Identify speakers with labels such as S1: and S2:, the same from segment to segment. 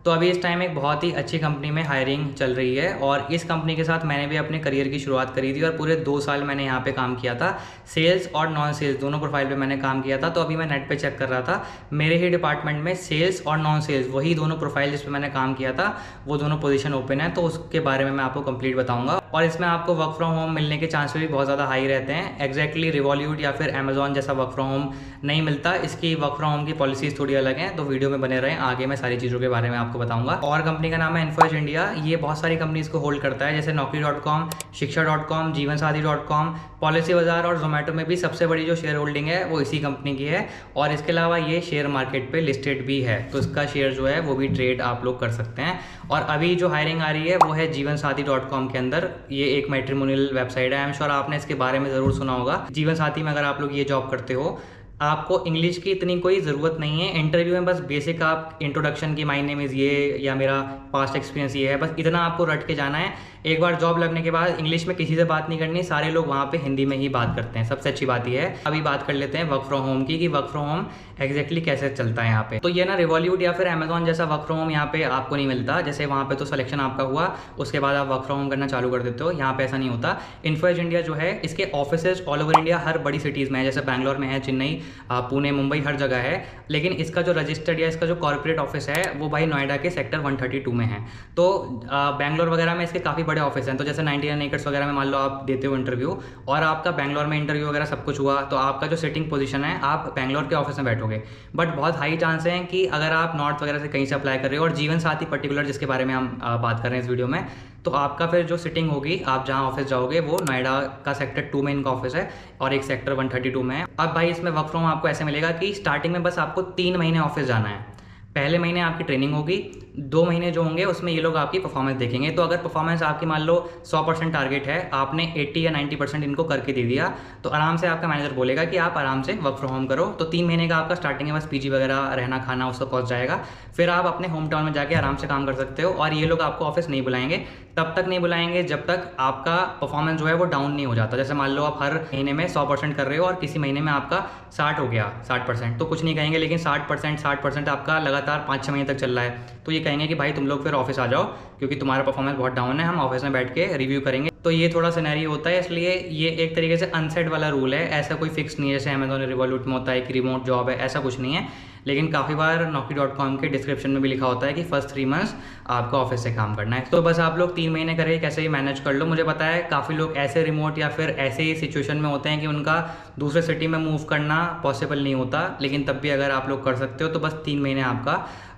S1: तो अभी इस टाइम एक बहुत ही अच्छी कंपनी में हायरिंग चल रही है और इस कंपनी के साथ मैंने भी अपने करियर की शुरुआत करी थी और पूरे 2 साल मैंने यहाँ पे काम किया था। सेल्स और नॉन सेल्स दोनों प्रोफाइल पे मैंने काम किया था। तो अभी मैं नेट पे चेक कर रहा था, मेरे ही डिपार्टमेंट में सेल्स और नॉन सेल्स वही दोनों प्रोफाइल जिस पे मैंने काम किया था वो दोनों पोजीशन ओपन है। तो उसके बारे में मैं आपको कंप्लीट बताऊंगा और इसमें आपको वर्क फ्रॉम होम मिलने के चांस भी बहुत ज़्यादा हाई रहते हैं। एग्जैक्टली रिवॉल्यूट या फिर अमेजॉन जैसा वर्क फ्रॉम होम नहीं मिलता। इसकी वर्क फ्रॉम होम की पॉलिसीज़ थोड़ी अलग हैं। तो वीडियो में बने रहें, आगे मैं सारी चीज़ों के बारे में आपको बताऊंगा। और कंपनी का नाम है इन्फो एज इंडिया। ये बहुत सारी कंपनीज को होल्ड करता है, जैसे नौकरी.com, शिक्षा.com, जीवनसाथी.com, पॉलिसी बाजार और जोमेटो में भी सबसे बड़ी जो शेयर होल्डिंग है वो इसी कंपनी की है। और इसके अलावा ये शेयर मार्केट पे लिस्टेड भी है, तो इसका शेयर जो है वो भी ट्रेड आप लोग कर सकते हैं। और अभी जो हायरिंग आ रही है वो है जीवनसाथी.com के अंदर। ये एक मैट्रिमोनियल वेबसाइट है। आई एम श्योर आपने इसके बारे में ज़रूर सुना होगा। जीवन साथी में अगर आप लोग ये जॉब करते हो, आपको इंग्लिश की इतनी कोई ज़रूरत नहीं है। इंटरव्यू में बस बेसिक आप इंट्रोडक्शन की माय नेम इज़ ये या मेरा पास्ट एक्सपीरियंस ये है, बस इतना आपको रट के जाना है। एक बार जॉब लगने के बाद इंग्लिश में किसी से बात नहीं करनी, सारे लोग वहाँ पे हिंदी में ही बात करते हैं। सबसे अच्छी बात ये है। अभी बात कर लेते हैं वर्क फ्रॉम होम की, कि वर्क फ्रॉम होम एग्जैक्टली कैसे चलता है यहाँ पे। तो ये ना रिवॉल्यूट या फिर अमेजॉन जैसा वर्क फ्रॉम होम यहाँ पे आपको नहीं मिलता। जैसे वहाँ पे तो सिलेक्शन आपका हुआ, उसके बाद आप वर्क फ्रॉम होम करना चालू कर देते हो। यहाँ पे ऐसा नहीं होता। इन्फो एज इंडिया जो है, इसके ऑफिसेज ऑल ओवर इंडिया हर बड़ी सिटीज़ में है। जैसे बैंगलोर में है, चेन्नई, पुणे, मुंबई, हर जगह है। लेकिन इसका जो रजिस्टर्ड या इसका जो कॉर्पोरेट ऑफिस है वो भाई नोएडा के सेक्टर 132 में है। तो बैंगलोर वगैरह में इसके काफ़ी बड़े ऑफिस हैं। तो जैसे 99 एकर्स वगैरह में मान लो आप देते हो इंटरव्यू और आपका बैंगलोर में इंटरव्यू वगैरह सब कुछ हुआ, तो आपका जो सिटिंग पोजीशन है आप बैंगलोर के ऑफिस में बैठोगे। बट बहुत हाई चांस है कि अगर आप नॉर्थ वगैरह से कहीं से अप्लाई कर रहे हो, और जीवन साथी पर्टिकुलर जिसके बारे में हम बात कर रहे हैं इस वीडियो में, तो आपका फिर जो सिटिंग होगी, आप जहाँ ऑफिस जाओगे वो नोएडा का सेक्टर 2 में इनका ऑफिस है और एक सेक्टर 132 में है। अब भाई इसमें वर्क फ्रॉम आपको ऐसे मिलेगा कि स्टार्टिंग में बस आपको 3 महीने ऑफिस जाना है। पहले महीने आपकी ट्रेनिंग होगी, 2 महीने जो होंगे उसमें ये लोग आपकी परफॉर्मेंस देखेंगे। तो अगर परफॉर्मेंस आपकी मान लो 100% टारगेट है, आपने 80 या 90% इनको करके दे दिया, तो आराम से आपका मैनेजर बोलेगा कि आप आराम से वर्क फ्रॉम होम करो। तो 3 महीने का आपका स्टार्टिंग में बस पीजी वगैरह रहना खाना उसका कॉस्ट जाएगा। फिर आप अपने होम टाउन में जाके आराम से काम कर सकते हो। और ये लोग आपको ऑफिस नहीं बुलाएंगे, तब तक नहीं बुलाएंगे जब तक आपका परफॉर्मेंस जो है वो डाउन नहीं हो जाता। जैसे मान लो आप हर महीने में 100% कर रहे हो और किसी महीने में आपका 60 हो गया, 60%, तो कुछ नहीं कहेंगे। लेकिन 60% आपका लगातार 5-6 महीने तक चल रहा है, तो ये कहेंगे कि भाई तुम लोग फिर ऑफिस आ जाओ, क्योंकि तुम्हारा परफॉर्मेंस बहुत डाउन है, हम ऑफिस में बैठ के रिव्यू करेंगे। तो ये थोड़ा सिनेरियो होता है, इसलिए ये एक तरीके से अनसेट वाला रूल है। ऐसा कोई फिक्स नहीं है जैसे अमेजॉन रिवॉल्यूट में होता है कि रिमोट जॉब है, ऐसा कुछ नहीं है। लेकिन काफ़ी बार नौकरी.com के डिस्क्रिप्शन में भी लिखा होता है कि फर्स्ट 3 मंथ्स आपको ऑफिस से काम करना है। तो बस आप लोग 3 महीने करें, कैसे ही मैनेज कर लो। मुझे पता है काफ़ी लोग ऐसे रिमोट या फिर ऐसे ही सिचुएशन में होते हैं कि उनका दूसरे सिटी में मूव करना पॉसिबल नहीं होता, लेकिन तब भी अगर आप लोग कर सकते हो तो बस 3 महीने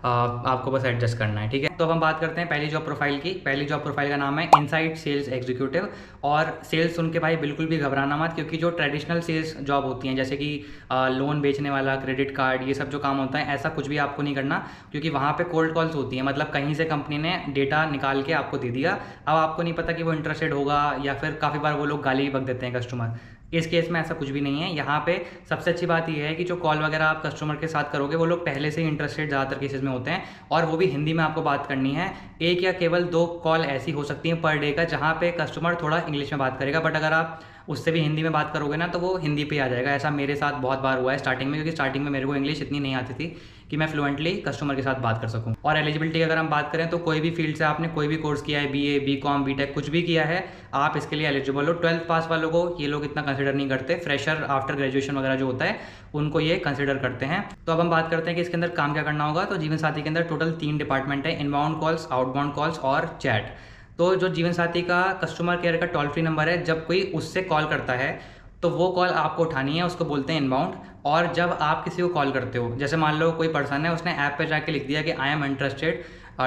S1: आपको बस एडजस्ट करना है, ठीक है। तो अब हम बात करते हैं पहली जॉब प्रोफाइल की। पहली जॉब प्रोफाइल का नाम है इनसाइड सेल्स एग्जीक्यूटिव। और सेल्स सुन के भाई बिल्कुल भी घबराना मत, क्योंकि जो ट्रेडिशनल सेल्स जॉब होती हैं, जैसे कि लोन बेचने वाला, क्रेडिट कार्ड, ये सब जो काम होता है, ऐसा कुछ भी आपको नहीं करना, क्योंकि वहाँ पे कोल्ड कॉल्स होती हैं। मतलब कहीं से कंपनी ने डेटा निकाल के आपको दे दिया, अब आपको नहीं पता कि वो इंटरेस्टेड होगा, या फिर काफ़ी बार वो लोग गाली भी बक देते हैं कस्टमर। इस केस में ऐसा कुछ भी नहीं है। यहाँ पे सबसे अच्छी बात यह है कि जो कॉल वगैरह आप कस्टमर के साथ करोगे, वो लोग पहले से ही इंटरेस्टेड ज़्यादातर केसेस में होते हैं, और वो भी हिंदी में आपको बात करनी है। एक या केवल 2 कॉल ऐसी हो सकती हैं पर डे का जहाँ पे कस्टमर थोड़ा इंग्लिश में बात करेगा, बट अगर आप उससे भी हिंदी में बात करोगे ना तो वो हिंदी पे आ जाएगा। ऐसा मेरे साथ बहुत बार हुआ है स्टार्टिंग में, क्योंकि स्टार्टिंग में मेरे को इंग्लिश इतनी नहीं आती थी कि मैं फ्लुएंटली कस्टमर के साथ बात कर सकूं। और एलिजिबिलिटी अगर हम बात करें तो कोई भी फील्ड से आपने कोई भी कोर्स किया है, बीए, बीकॉम, बीटेक, कुछ भी किया है, आप इसके लिए एलिजिबल हो। 12th पास वालों को ये लोग इतना कंसिडर नहीं करते। फ्रेशर आफ्टर ग्रेजुएशन वगैरह जो होता है उनको ये कंसिडर करते हैं। तो अब हम बात करते हैं कि इसके अंदर काम क्या करना होगा। तो जीवन साथी के अंदर टोटल 3 डिपार्टमेंट है, इनबाउंड कॉल्स, आउटबाउंड कॉल्स और चैट। तो जो जीवन साथी का कस्टमर केयर का टोल फ्री नंबर है, जब कोई उससे कॉल करता है तो वो कॉल आपको उठानी है, उसको बोलते हैं इनबाउंड। और जब आप किसी को कॉल करते हो, जैसे मान लो कोई पर्सन है, उसने ऐप पे जाके लिख दिया कि I am interested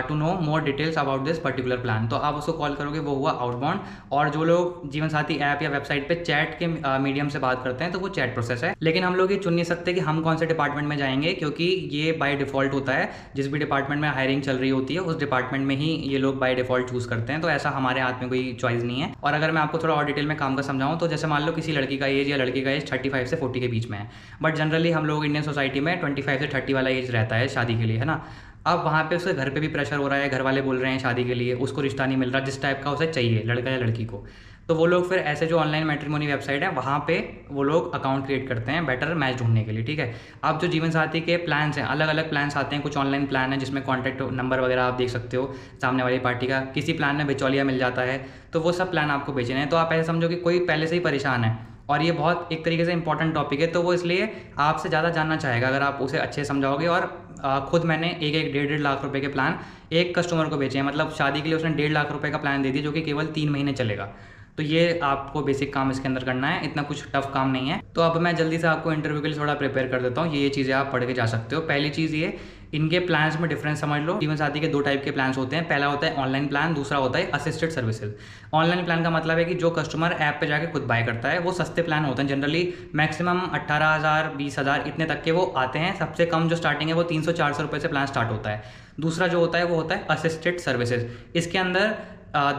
S1: to know more details about this particular plan, तो आप उसको कॉल करोगे, वो हुआ आउटबाउंड। और जो लोग जीवन साथी ऐप या वेबसाइट पे चैट के मीडियम से बात करते हैं तो वो चैट प्रोसेस है। लेकिन हम लोग ये चुन नहीं सकते कि हम कौन से डिपार्टमेंट में जाएंगे, क्योंकि ये बाय डिफॉल्ट होता है। जिस भी डिपार्टमेंट में हायरिंग चल रही होती है उस डिपार्टमेंट में ही ये लोग बाय डिफॉल्ट चूज करते हैं। तो ऐसा हमारे हाथ में कोई चॉइस नहीं है। और अगर मैं आपको थोड़ा और डिटेल में काम का समझाऊं, तो जैसे मान लो किसी लड़की का एज या लड़के का एज 35 से 40 के बीच में है, बट जनरली हम लोग इंडियन सोसाइटी में 25 से 30 वाला एज रहता है शादी के लिए, है ना। अब वहाँ पे उसके घर पे भी प्रेशर हो रहा है, घर वाले बोल रहे हैं शादी के लिए, उसको रिश्ता नहीं मिल रहा जिस टाइप का उसे चाहिए, लड़का या लड़की को। तो वो लोग फिर ऐसे जो ऑनलाइन मैट्रिमोनी वेबसाइट है वहाँ पे वो लोग अकाउंट क्रिएट करते हैं बेटर मैच ढूंढने के लिए, ठीक है। अब जो जीवन साथी के प्लान्स हैं, अलग अलग प्लान्स आते हैं, कुछ ऑनलाइन प्लान है जिसमें कॉन्टैक्ट नंबर वगैरह आप देख सकते हो सामने वाली पार्टी का, किसी प्लान में बिचौलिया मिल जाता है, तो वो सब प्लान आपको बेचने हैं। तो आप ऐसे समझो कि कोई पहले से ही परेशान है और ये बहुत एक तरीके से इंपॉर्टेंट टॉपिक है, तो वो इसलिए आपसे ज़्यादा जानना चाहेगा अगर आप उसे अच्छे से समझाओगे। और खुद मैंने एक 1.5 लाख रुपए के प्लान एक कस्टमर को बेचे हैं, मतलब शादी के लिए उसने 1.5 लाख रुपए का प्लान दे दिया जो कि केवल 3 महीने चलेगा। तो ये आपको बेसिक काम इसके अंदर करना है, इतना कुछ टफ काम नहीं है। तो अब मैं जल्दी से आपको इंटरव्यू के लिए थोड़ा प्रिपेयर कर देता हूँ, ये चीज़ें आप पढ़ के जा सकते हो। पहली चीज़ ये, इनके प्लान्स में डिफरेंस समझ लो। जीवन साथी के 2 टाइप के प्लान्स होते हैं, पहला होता है ऑनलाइन प्लान, दूसरा होता है असिस्टेड सर्विसेज। ऑनलाइन प्लान का मतलब है कि जो कस्टमर ऐप पे जाके खुद बाय करता है, वो सस्ते प्लान होते हैं, जनरली मैक्सिमम 18,000 20,000 इतने तक के वो आते हैं। सबसे कम जो स्टार्टिंग है वो 300-400 रुपये से प्लान स्टार्ट होता है। दूसरा जो होता है वो होता है असिस्टेड सर्विसेज। इसके अंदर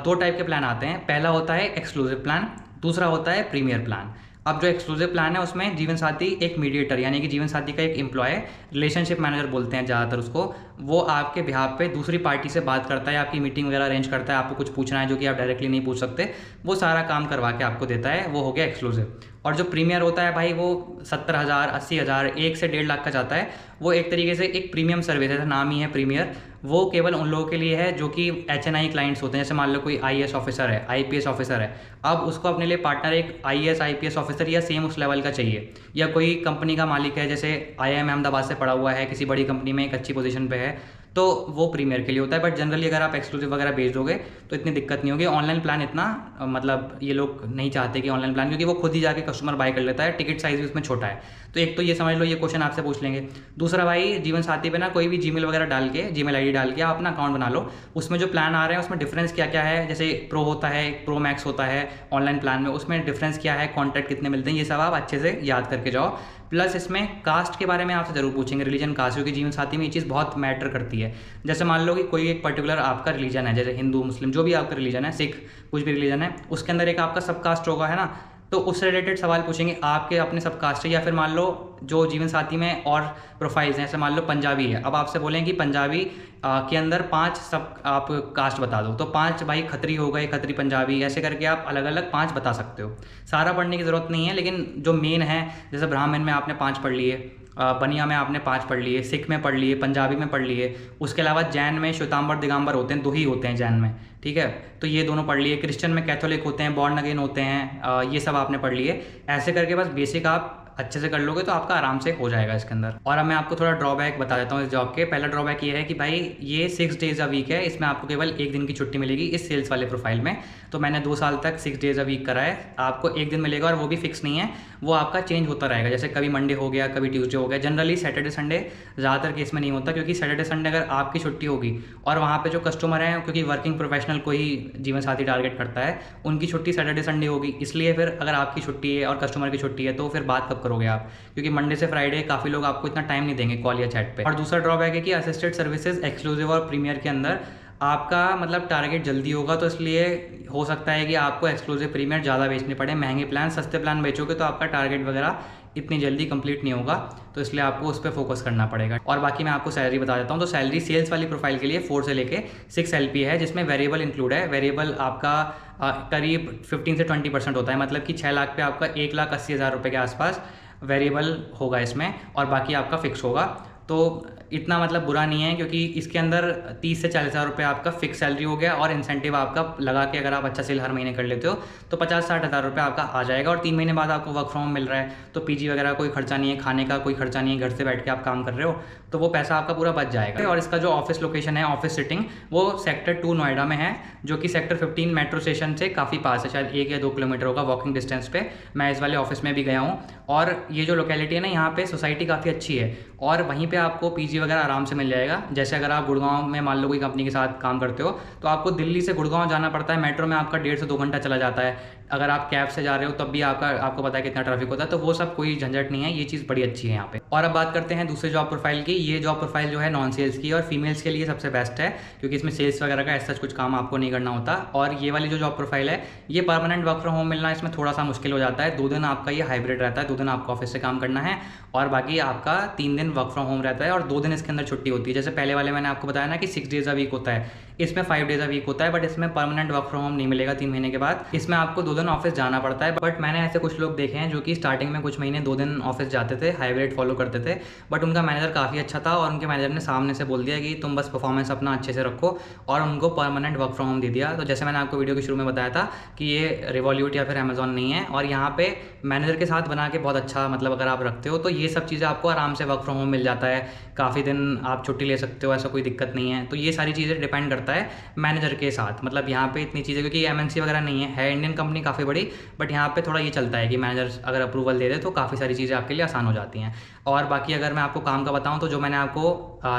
S1: 2 टाइप के प्लान आते हैं, पहला होता है एक्सक्लूसिव प्लान, दूसरा होता है प्रीमियर प्लान। अब जो एक्सक्लूसिव प्लान है उसमें जीवन साथी एक मीडिएटर यानी कि जीवन साथी का एक एम्प्लॉय, रिलेशनशिप मैनेजर बोलते हैं ज़्यादातर उसको, वो आपके बिहाफ पे दूसरी पार्टी से बात करता है, आपकी मीटिंग वगैरह अरेंज करता है, आपको कुछ पूछना है जो कि आप डायरेक्टली नहीं पूछ सकते, वो सारा काम करवा के आपको देता है, वो हो गया एक्सक्लूसिव। और जो प्रीमियर होता है भाई, वो 70,000 80,000 1 से 1.5 लाख का जाता है। वो एक तरीके से एक प्रीमियम सर्विस है, नाम ही है प्रीमियर। वो केवल उन लोगों के लिए है जो कि HNI क्लाइंट्स होते हैं, जैसे मान लो कोई IAS ऑफिसर है, IPS ऑफिसर है, अब उसको अपने लिए पार्टनर एक IAS IPS ऑफिसर या सेम उस लेवल का चाहिए, या कोई कंपनी का मालिक है जैसे IIM अहमदाबाद से पढ़ा हुआ है, किसी बड़ी कंपनी में एक अच्छी पोजीशन पे है, तो वो प्रीमियर के लिए होता है। बट जनरली अगर आप एक्सक्लूसिव वगैरह भेज दोगे तो इतनी दिक्कत नहीं होगी। ऑनलाइन प्लान इतना मतलब ये लोग नहीं चाहते कि ऑनलाइन प्लान, क्योंकि वो खुद ही जाके कस्टमर बाय कर लेता है, टिकट साइज भी उसमें छोटा है। तो एक तो ये समझ लो, ये क्वेश्चन आपसे पूछ लेंगे। दूसरा भाई, जीवन साथी पे ना कोई भी जीमेल वगैरह डाल के, जीमेल ID डाल के आप अपना अकाउंट बना लो। उसमें जो प्लान आ रहे हैं उसमें डिफरेंस क्या क्या है, जैसे प्रो होता है, प्रो मैक्स होता है ऑनलाइन प्लान में, उसमें डिफरेंस क्या है, कॉन्टैक्ट कितने मिलते हैं, ये सब आप अच्छे से याद करके जाओ। प्लस इसमें कास्ट के बारे में आपसे ज़रूर पूछेंगे, रिलीजन कास्ट, क्योंकि जीवन साथी में ये चीज़ बहुत मैटर करती है। जैसे मान लो कि कोई एक पर्टिकुलर आपका रिलीजन है, जैसे हिंदू मुस्लिम जो भी आपका रिलीजन है, सिख, कुछ भी रिलीजन है, उसके अंदर एक आपका सब कास्ट होगा, है ना, तो उससे रिलेटेड सवाल पूछेंगे आपके अपने सब कास्ट है। या फिर मान लो जो जीवन साथी में और प्रोफाइल्स हैं, जैसे मान लो पंजाबी है, अब आपसे बोलेंगे कि पंजाबी के अंदर 5 सब आप कास्ट बता दो, तो 5 भाई खत्री हो गए, खत्री पंजाबी, ऐसे करके आप अलग अलग 5 बता सकते हो। सारा पढ़ने की ज़रूरत नहीं है, लेकिन जो मेन है, जैसे ब्राह्मण में आपने 5 पढ़ लिए, बनिया में आपने 5 पढ़ लिए, सिख में पढ़ लिए, पंजाबी में पढ़ लिए, उसके अलावा जैन में श्वेतांबर दिगंबर होते हैं, 2 ही होते हैं जैन में, ठीक है, तो ये दोनों पढ़ लिए। क्रिश्चियन में कैथोलिक होते हैं, बॉर्न अगेन होते हैं, ये सब आपने पढ़ लिए। ऐसे करके बस बेसिक आप अच्छे से कर लोगे तो आपका आराम से हो जाएगा इसके अंदर। और अब मैं आपको थोड़ा ड्रॉबैक बता देता हूँ इस जॉब के। पहला ड्रॉबैक ये है कि भाई ये 6 डेज़ अ वीक है, इसमें आपको केवल 1 दिन की छुट्टी मिलेगी इस सेल्स वाले प्रोफाइल में। तो मैंने 2 साल तक 6 डेज़ अ वीक करा है, आपको 1 दिन मिलेगा और वो भी फिक्स नहीं है, वो आपका चेंज होता रहेगा, जैसे कभी मंडे हो गया, कभी ट्यूसडे हो गया। जनरली सैटरडे संडे ज़्यादातर केस में नहीं होता, क्योंकि सैटरडे संडे अगर आपकी छुट्टी होगी और वहाँ पे जो कस्टमर हैं, क्योंकि वर्किंग प्रोफेशनल को ही जीवन साथी टारगेट करता है, उनकी छुट्टी सैटरडे संडे होगी, इसलिए फिर अगर आपकी छुट्टी है और कस्टमर की छुट्टी है तो फिर बात कब करोगे आप, क्योंकि मंडे से फ्राइडे काफ़ी लोग आपको इतना टाइम नहीं देंगे कॉल या चैट पे। और दूसरा ड्रॉबैक है कि असिस्टेड सर्विसेज एक्सक्लूसिव और प्रीमियर के अंदर आपका मतलब टारगेट जल्दी होगा, तो इसलिए हो सकता है कि आपको एक्सक्लूसिव प्रीमियर ज़्यादा बेचने पड़े। महंगे प्लान, सस्ते प्लान बेचोगे तो आपका टारगेट वगैरह इतनी जल्दी कंप्लीट नहीं होगा, तो इसलिए आपको उस पर फोकस करना पड़ेगा। और बाकी मैं आपको सैलरी बता देता हूँ। तो सैलरी सेल्स वाली प्रोफाइल के लिए 4 से लेके 6 LP है, जिसमें वेरिएबल इंक्लूड है। वेरिएबल आपका करीब 15 से 20% होता है, मतलब कि 6 लाख पे आपका 1,80,000 रुपये के आसपास वेरिएबल होगा इसमें, और बाकी आपका फिक्स होगा। तो इतना मतलब बुरा नहीं है, क्योंकि इसके अंदर 30 से 40,000 रुपये आपका फिक्स सैलरी हो गया, और इंसेंटिव आपका लगा के अगर आप अच्छा सेल हर महीने कर लेते हो तो 50-60 हज़ार रुपये आपका आ जाएगा। और 3 महीने बाद आपको वर्क फ्रॉम होम मिल रहा है, तो PG वगैरह कोई खर्चा नहीं है, खाने का कोई खर्चा नहीं है, घर से बैठ के आप काम कर रहे हो, तो वो पैसा आपका पूरा बच जाएगा। और इसका जो ऑफिस लोकेशन है, ऑफिस सिटिंग, वो सेक्टर 2 नोएडा में है, जो कि सेक्टर 15 मेट्रो स्टेशन से काफ़ी पास है, शायद 1 या 2 किलोमीटर होगा वॉकिंग डिस्टेंस पे। मैं इस वाले ऑफिस में भी गया हूँ, और ये जो लोकेलिटी है ना, यहाँ पे सोसाइटी काफ़ी अच्छी है, और वहीं पे आपको PG वगैरह आराम से मिल जाएगा। जैसे अगर आप गुड़गांव में मान लो कोई कंपनी के साथ काम करते हो, तो आपको दिल्ली से गुड़गांव जाना पड़ता है, मेट्रो में आपका 1.5 से 2 घंटा चला जाता है। अगर आप कैब से जा रहे हो तब भी आपको पता है कितना ट्रैफिक होता है, तो वो सब कोई झंझट नहीं है, ये चीज़ बड़ी अच्छी है यहाँ पे। और अब बात करते हैं दूसरे जॉब प्रोफाइल की। ये जॉब प्रोफाइल जो है नॉन सेल्स की, और फीमेल्स के लिए सबसे बेस्ट है, क्योंकि इसमें सेल्स वगैरह का ऐसा कुछ काम आपको नहीं करना होता। और ये वाली जो जॉब प्रोफाइल है, ये परमानेंट वर्क फ्रॉम होम मिलना इसमें थोड़ा सा मुश्किल हो जाता है। 2 दिन आपका ये हाइब्रिड रहता है, 2 दिन आपको ऑफिस से काम करना है, और बाकी आपका 3 दिन वर्क फ्रॉम होम रहता है, और 2 दिन इसके अंदर छुट्टी होती है। जैसे पहले वाले मैंने आपको बताया ना कि 6 डेज़ अ वीक होता है, इसमें 5 डेज़ अ वीक होता है, बट इसमें परमानेंट वर्क फ्रॉम होम नहीं मिलेगा 3 महीने के बाद। इसमें आपको 2 दिन ऑफिस जाना पड़ता है। बट मैंने ऐसे कुछ लोग देखे हैं जो कि स्टार्टिंग में कुछ महीने 2 दिन ऑफिस जाते थे, हाइब्रिड फॉलो करते थे, बट उनका मैनेजर काफ़ी अच्छा था और उनके मैनेजर ने सामने से बोल दिया कि तुम बस परफॉर्मेंस अपना अच्छे से रखो, और उनको परमानेंट वर्क फ्रॉम होम दे दिया। तो जैसे मैंने आपको वीडियो के शुरू में बताया था कि ये रिवॉल्यूट या फिर अमेजॉन नहीं है, और यहाँ पे मैनेजर के साथ बना के बहुत अच्छा, मतलब अगर आप रखते हो तो ये सब चीज़ें आपको आराम से वर्क फ्रॉम होम मिल जाता है, काफ़ी दिन आप छुट्टी ले सकते हो, ऐसा कोई दिक्कत नहीं है। तो ये सारी चीज़ें डिपेंड करता है मैनेजर के साथ। मतलब यहाँ पे इतनी चीज़ें, क्योंकि एमएनसी वगैरह नहीं है इंडियन कंपनी काफ़ी बड़ी, बट यहाँ पे थोड़ा ये चलता है कि मैनेजर अगर अप्रूवल दे दे तो काफ़ी सारी चीज़ें आपके लिए आसान हो जाती हैं। और बाकी अगर मैं आपको काम का बताऊँ तो जो मैंने आपको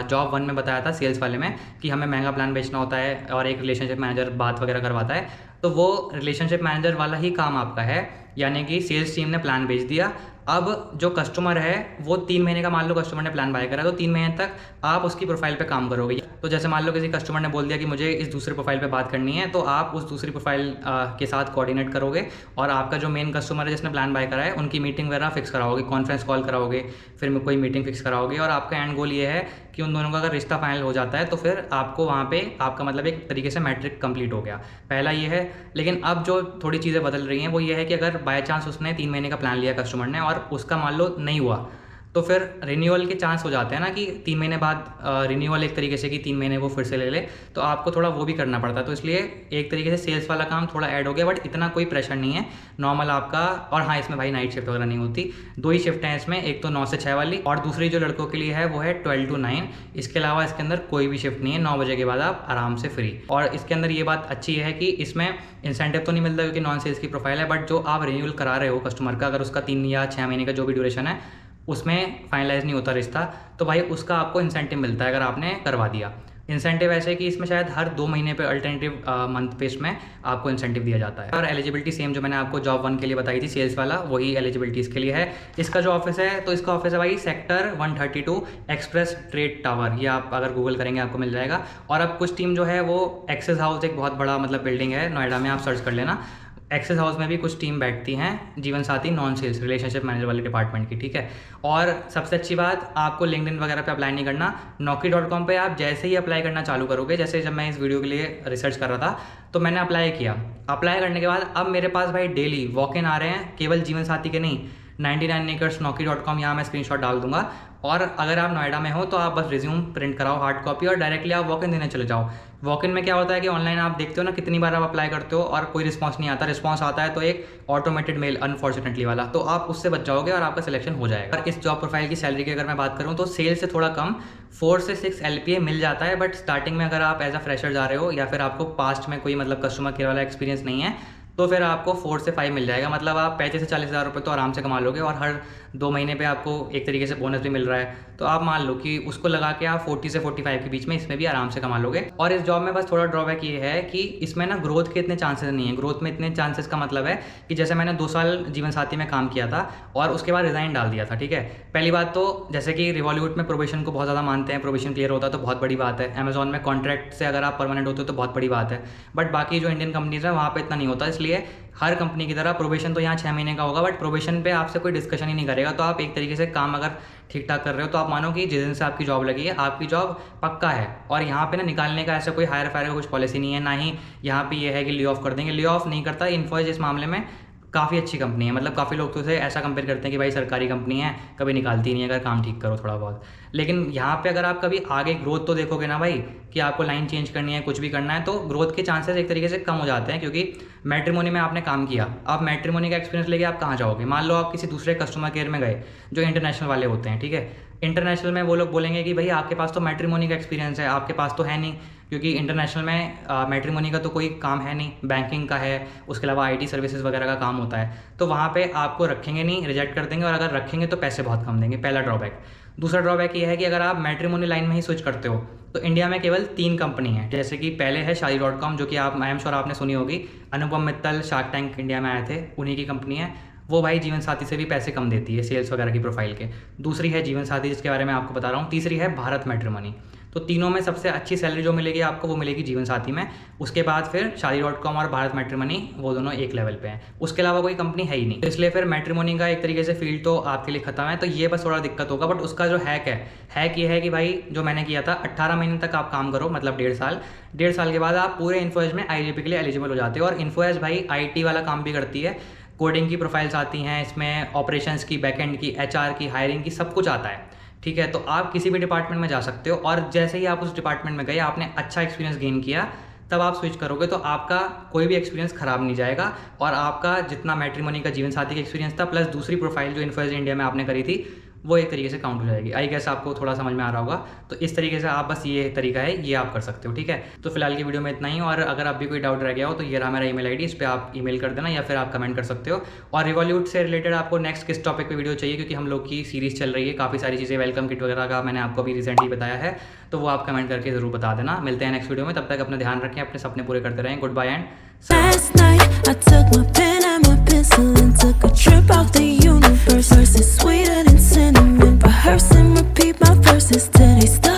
S1: जॉब 1 में बताया था सेल्स वाले में कि हमें महंगा प्लान बेचना होता है और एक रिलेशनशिप मैनेजर बात वगैरह करवाता है, तो वो रिलेशनशिप मैनेजर वाला ही काम आपका है। यानी कि सेल्स टीम ने प्लान बेच दिया, अब जो कस्टमर है वो 3 महीने का, मान लो कस्टमर ने प्लान बाय करा तो 3 महीने तक आप उसकी प्रोफाइल पे काम करोगे। तो जैसे मान लो किसी कस्टमर ने बोल दिया कि मुझे इस दूसरे प्रोफाइल पे बात करनी है, तो आप उस दूसरी प्रोफाइल के साथ कोऑर्डिनेट करोगे और आपका जो मेन कस्टमर है जिसने प्लान बाय करा है उनकी मीटिंग वगैरह फिक्स कराओगे, कॉन्फ्रेंस कॉल कराओगे, फिर कोई मीटिंग फिक्स कराओगे, और आपका एंड गोल ये है कि उन दोनों का अगर रिश्ता फाइनल हो जाता है तो फिर आपको वहाँ पे आपका मतलब एक तरीके से मैट्रिक कंप्लीट हो गया। पहला ये है। लेकिन अब जो थोड़ी चीज़ें बदल रही हैं वो ये है कि अगर बाय चांस उसने 3 महीने का प्लान लिया कस्टमर ने और उसका मान लो नहीं हुआ, तो फिर रिन्यूअल के चांस हो जाते हैं ना कि 3 महीने बाद रिन्यूअल, एक तरीके से कि 3 महीने वो फिर से ले ले, तो आपको थोड़ा वो भी करना पड़ता है। तो इसलिए एक तरीके से सेल्स वाला काम थोड़ा ऐड हो गया, बट इतना कोई प्रेशर नहीं है, नॉर्मल आपका। और हाँ, इसमें भाई नाइट शिफ्ट वगैरह नहीं होती, 2 ही शिफ्ट हैं इसमें, एक तो 9 से 6 वाली और दूसरी जो लड़कों के लिए है वो है 12 to 9। इसके अलावा इसके अंदर कोई भी शिफ्ट नहीं है, 9 बजे के बाद आप आराम से फ्री। और इसके अंदर ये बात अच्छी है कि इसमें इंसेंटिव तो नहीं मिलता क्योंकि नॉन सेल्स की प्रोफाइल है, बट जो आप रिन्यूअल करा रहे हो कस्टमर का, अगर उसका 3 या 6 महीने का जो भी ड्यूरेशन है उसमें फाइनलाइज नहीं होता रिश्ता, तो भाई उसका आपको इंसेंटिव मिलता है अगर आपने करवा दिया। इंसेंटिव ऐसे कि इसमें शायद हर 2 महीने पे अल्टरनेटिव मंथ पे में आपको इंसेंटिव दिया जाता है। और एलिजिबिलिटी सेम जो मैंने आपको जॉब 1 के लिए बताई थी सेल्स वाला, वही एलिजिबिलिटी इसके लिए है। इसका जो ऑफिस है तो इसका ऑफिस है भाई सेक्टर 132 एक्सप्रेस ट्रेड टावर, ये आप अगर गूगल करेंगे आपको मिल जाएगा। और अब कुछ टीम जो है वो एक्सेस हाउस, एक बहुत बड़ा मतलब बिल्डिंग है नोएडा में, आप सर्च कर लेना, एक्सेस हाउस में भी कुछ टीम बैठती हैं जीवन साथी नॉन सेल्स रिलेशनशिप मैनेजर वाले डिपार्टमेंट की, ठीक है। और सबसे अच्छी बात, आपको लिंक्डइन वगैरह पे अप्लाई नहीं करना। Naukri.com पे आप जैसे ही अप्लाई करना चालू करोगे, जैसे जब मैं इस वीडियो के लिए रिसर्च कर रहा था तो मैंने अप्लाई किया, अप्लाई करने के बाद अब मेरे पास भाई डेली वॉक इन आ रहे हैं, केवल जीवन साथी के नहीं, 99 acres Naukri.com, यहाँ मैं स्क्रीनशॉट डाल दूंगा। और अगर आप नोएडा में हो तो आप बस रिज्यूम प्रिंट कराओ हार्ड कॉपी और डायरेक्टली आप वॉक इन देने चले जाओ। वॉक इन में क्या होता है कि ऑनलाइन आप देखते हो ना कितनी बार आप अप्लाई करते हो और कोई रिस्पांस नहीं आता, रिस्पांस आता है तो एक ऑटोमेटेड मेल अनफॉर्चुनेटली वाला, तो आप उससे बच जाओगे और आपका सिलेक्शन हो जाएगा। और इस जॉब प्रोफाइल की सैलरी की अगर मैं बात करूँ तो सेल से थोड़ा कम 4 से 6 LPA मिल जाता है, बट स्टार्टिंग में अगर आप एज अ फ्रेशर जा रहे हो या फिर आपको पास्ट में कोई मतलब कस्टमर केयर वाला एक्सपीरियंस नहीं है तो फिर आपको 4 से 5 मिल जाएगा। मतलब आप 35 से 40 हज़ार रुपये तो आराम से कमा लोगे, और हर 2 महीने पे आपको एक तरीके से बोनस भी मिल रहा है, तो आप मान लो कि उसको लगा के आप 40 से 45 के बीच में इसमें भी आराम से कमा लोगे। और इस जॉब में बस थोड़ा ड्रॉबैक ये है कि इसमें ना ग्रोथ के इतने चांसेस नहीं है। ग्रोथ में इतने चांसेस का मतलब है कि जैसे मैंने 2 साल जीवन साथी में काम किया था और उसके बाद रिज़ाइन डाल दिया था, ठीक है। पहली बात तो जैसे कि रिवॉल्यूट में प्रोबेशन को बहुत ज़्यादा मानते हैं, प्रोबेशन क्लियर होता है तो बहुत बड़ी बात है। अमेजॉन में कॉन्ट्रैक्ट से अगर आप परमानेंट होते हो तो बहुत बड़ी बात है, बट बाकी जो इंडियन कंपनीज है वहाँ पर इतना नहीं होता। इसलिए हर कंपनी की तरह प्रोबेशन तो यहाँ 6 महीने का होगा, बट प्रोबेशन पे आपसे कोई डिस्कशन ही नहीं करेगा। तो आप एक तरीके से काम अगर ठीक ठाक कर रहे हो तो आप मानो कि जिस दिन से आपकी जॉब लगी है आपकी जॉब पक्का है। और यहाँ पे ना निकालने का ऐसा कोई हायर फायर का कुछ पॉलिसी नहीं है, ना ही यहाँ पे ये है कि ले ऑफ कर देंगे। ले ऑफ नहीं करता इन्फोसिस, इस मामले में काफ़ी अच्छी कंपनी है। मतलब काफ़ी लोग तो उसे ऐसा कंपेयर करते हैं कि भाई सरकारी कंपनी है, कभी निकालती नहीं है अगर काम ठीक करो थोड़ा बहुत। लेकिन यहाँ पे अगर आप कभी आगे ग्रोथ तो देखोगे ना भाई कि आपको लाइन चेंज करनी है, कुछ भी करना है, तो ग्रोथ के चांसेस एक तरीके से कम हो जाते हैं। क्योंकि मैट्रिमोनी में आपने काम किया, आप मैट्रिमोनी का एक्सपीरियंस लेके आप कहाँ जाओगे? मान लो आप किसी दूसरे कस्टमर केयर में गए जो इंटरनेशनल वाले होते हैं, ठीक है। इंटरनेशनल में वो लोग बोलेंगे कि भाई आपके पास तो मैट्रिमोनी का एक्सपीरियंस है, आपके पास तो है नहीं, क्योंकि इंटरनेशनल में मैट्रिमोनी का तो कोई काम है नहीं, बैंकिंग का है, उसके अलावा IT सर्विसेज वगैरह का काम होता है। तो वहाँ पे आपको रखेंगे नहीं, रिजेक्ट कर देंगे, और अगर रखेंगे तो पैसे बहुत कम देंगे, पहला ड्रॉबैक। दूसरा ड्रॉबैक ये है कि अगर आप मैट्रिमोनी लाइन में ही स्विच करते हो तो इंडिया में केवल 3 कंपनी है। जैसे कि पहले है Shaadi.com, जो कि आप आई एम श्योर आपने सुनी होगी, Anupam Mittal shark tank India में आए थे, उन्हीं की कंपनी है। वो भाई जीवन साथी से भी पैसे कम देती है सेल्स वगैरह की प्रोफाइल के। दूसरी है जीवन साथी जिसके बारे में आपको बता रहा हूँ। तीसरी है भारत मैट्रिमोनी। तो तीनों में सबसे अच्छी सैलरी जो मिलेगी आपको वो मिलेगी जीवन साथी में। उसके बाद फिर शादी.com और भारत मैट्रिमोनी वो दोनों एक लेवल पे हैं, उसके अलावा कोई कंपनी है ही नहीं। तो इसलिए फिर मैट्रिमोनी का एक तरीके से फील्ड तो आपके लिए खत्म है। तो ये बस थोड़ा दिक्कत होगा, बट उसका जो हैक ये है कि भाई जो मैंने किया था 18 महीने तक आप काम करो, मतलब 1.5 साल के बाद आप पूरे इन्फोएज में IGP के लिए एलिजिबल हो जाते हो। और इन्फोएज भाई IT वाला काम भी करती है, कोडिंग की प्रोफाइल्स आती हैं इसमें, ऑपरेशंस की, बैकएंड की, HR की, हायरिंग की, सब कुछ आता है, ठीक है। तो आप किसी भी डिपार्टमेंट में जा सकते हो, और जैसे ही आप उस डिपार्टमेंट में गए, आपने अच्छा एक्सपीरियंस गेन किया, तब आप स्विच करोगे तो आपका कोई भी एक्सपीरियंस ख़राब नहीं जाएगा। और आपका जितना मैट्रिमोनी का जीवन साथी का एक्सपीरियंस था प्लस दूसरी प्रोफाइल जो इन्फोएज इंडिया में आपने करी थी वो एक तरीके से काउंट हो जाएगी। आई गेस आपको थोड़ा समझ में आ रहा होगा। तो इस तरीके से आप बस ये तरीका है, ये आप कर सकते हो, ठीक है। तो फिलहाल की वीडियो में इतना ही, और अगर अभी कोई डाउट रह गया हो तो ये रहा मेरा ईमेल आईडी, इस पर आप ईमेल कर देना या फिर आप कमेंट कर सकते हो। और रिवॉल्यूट से रिलेटेड आपको नेक्स्ट किस टॉपिक पे वीडियो चाहिए, क्योंकि हम लोग की सीरीज़ चल रही है, काफ़ी सारी चीज़ें, वेलकम किट वगैरह का मैंने आपको अभी रिसेंटली बताया है, तो वो आप कमेंट करके ज़रूर बता देना। मिलते हैं नेक्स्ट वीडियो में, तब तक अपना ध्यान रखें, अपने सपने पूरे करते रहें। Good bye and
S2: Last night I took my pen and my pencil and took a trip out the universe. Verses sweeter than cinnamon. Rehearse and repeat my verses till they stop.